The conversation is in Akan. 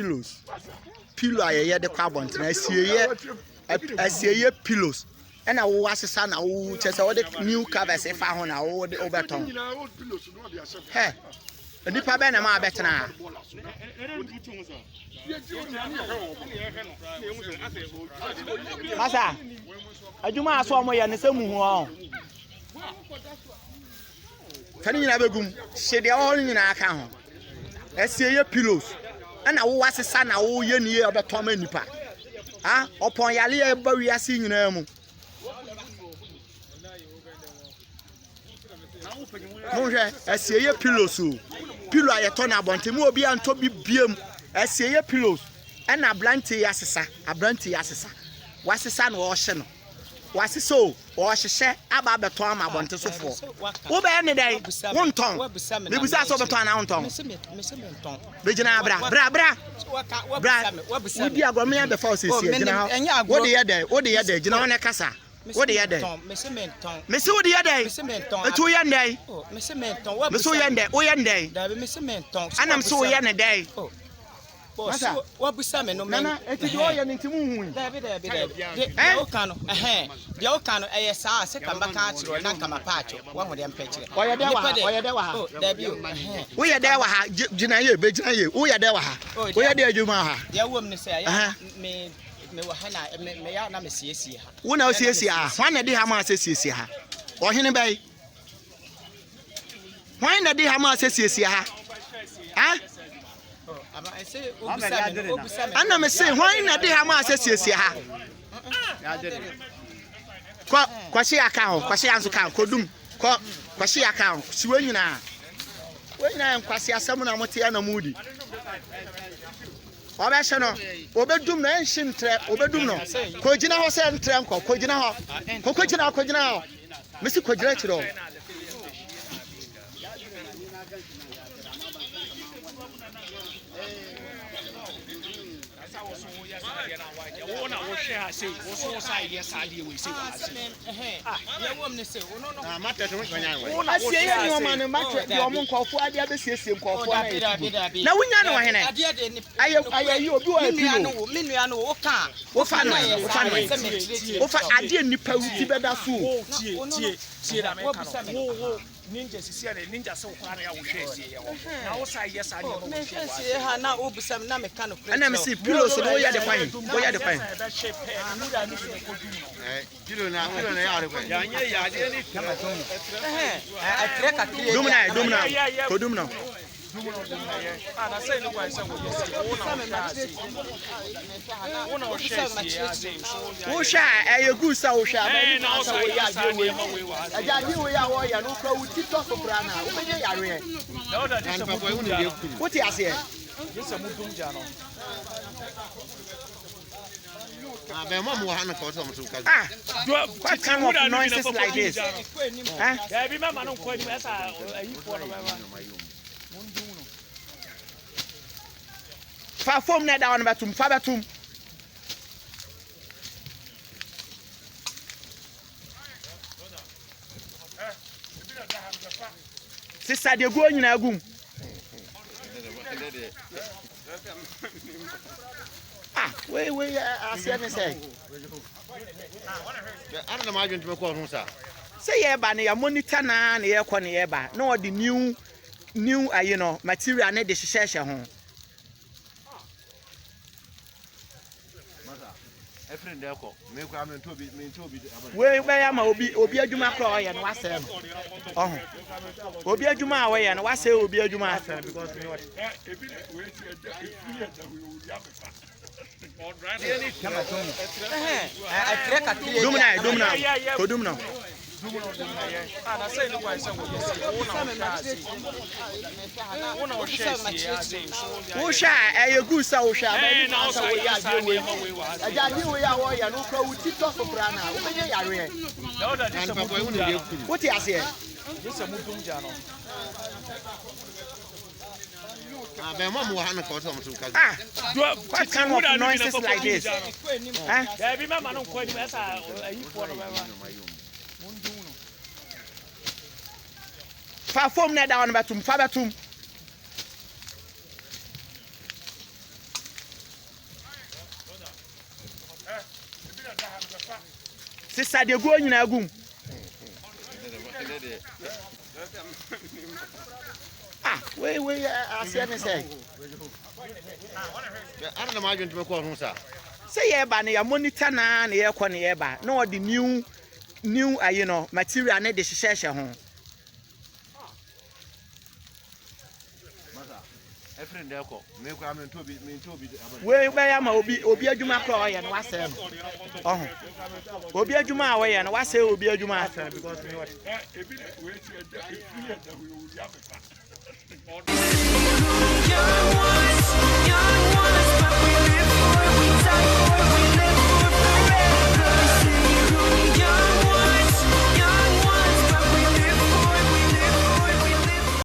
pillows. Pillow aye de carbon na asie pillows. And I was a son, I would just all the new covers if I want to hold the overton. Hey, a nipper banner, my better now. Massa, I do my swam way and the same one. Can you never go? Say the all in our account. Asie pillows. And I was a son, I owe you near the Tom and Nipper. Ah, upon Yalia, but we are seeing them. Monje asie pillows o pillow ayeto na abonte mo obi anto bi biem asie pillows na ablante yasesa wasesa na wo hye no wasesa o wo hyehye aba beto ama abonte sofo wo be ne dai wonton me busa so beto na wonton be gina bra wo di agome ya be fa o sesie gina wo de ye dai gina wona kasa. What the other? Miss what the other? Two young day. Miss Menton. Miss Oyande, Oyande. Miss Menton. And I'm so young a day. What was some no man? It's your young into moon. The old cano, ASR, second back or not come a patch. One with them picture. Why are there? We are there, Jinaye, Bejaye, we are there. We are there, Jumaha. The woman say, me. Me ya na me siesie ha wo na siesie ha hwan na de ha ma siesie ha ohene bai hwan na de ha ma siesie ha ha I say ana me say hwan na de ha ma siesie ha kwasi aka ho kwasi anso kan kodum kwasi aka ho siwe nyina kwasi asem na mote ya na mudi Obesha no obedum na enshintre obedum no kogina ho se entre nko kogina ho kogina ho mesi kogina chiro wona wo hwe ha sei wo so sai ye sade we sei wa ye wom ne sei no na matet wo kwanya we wona wo sie ye no ma ne matet yo mo nkofo ade abesiesie nkofo na wunya no hene aye obi wa pilo menua no wo ka wo fa no wo fa ade nipa wuti beda so tie da me ka no ninja sisi na ninja so kwa na ya wo hwe sie ye ho na wo sai ye sade no wo hwe sie ha na obusam na me ka no na me see pillows no ya de kwan kilo na ya de kwan ya nye ya de ni kama ton atreka kile dumna kodumna ana sai no kwa sai wo wo sha ayegu sa wo sha ba na so ya de we aja di we ya wo ya no kwa wuti to so bra na wo benye yare wo ti ase yesa mudum ja no but mom will have to come to what kind of noises like this? Huh? Be mama no kwani asa ayi for no baba. Fa form na down batum fa batum. Sister de go nyina agum. We asia ne say. I don't imagine to me call him sir. Say ye ba ne ya monitor na ye kɔ ne ye ba. Na the new you know material na de hyehyɛ ho. Masa, friend there ko. Me ko am to bi we be ya ma obi adwuma kɔ ɔyɛ no wasɛ no. Oh. Obi adwuma a wɔyɛ no wasɛ obi adwuma asɛ because me what. Dumna kodumna ana sai no kwa sai wo sha ayegu sa wo sha ba na so ya de we aja di we ya wo ya no kwa wuti to so bra na wo benye yare what you say this mudum ja no but mom will have to come to what kind of noises like this? Huh? Be mama no kwani asa ayi for no baba. Fa form na down batum fa batum. Sister de go nyina agum. We asia me say. I don't know my to call him, sir. Say ye ba na ya monitor na ye kɔ na ye ba. Na the new you know material na de hyehyɛ ho. Friend there ko me ko am to be we be ya ma obi adwuma kra oye no wase no obi adwuma a oye no wase obi adwuma asa because me what young ones, but we live for it, we die for it.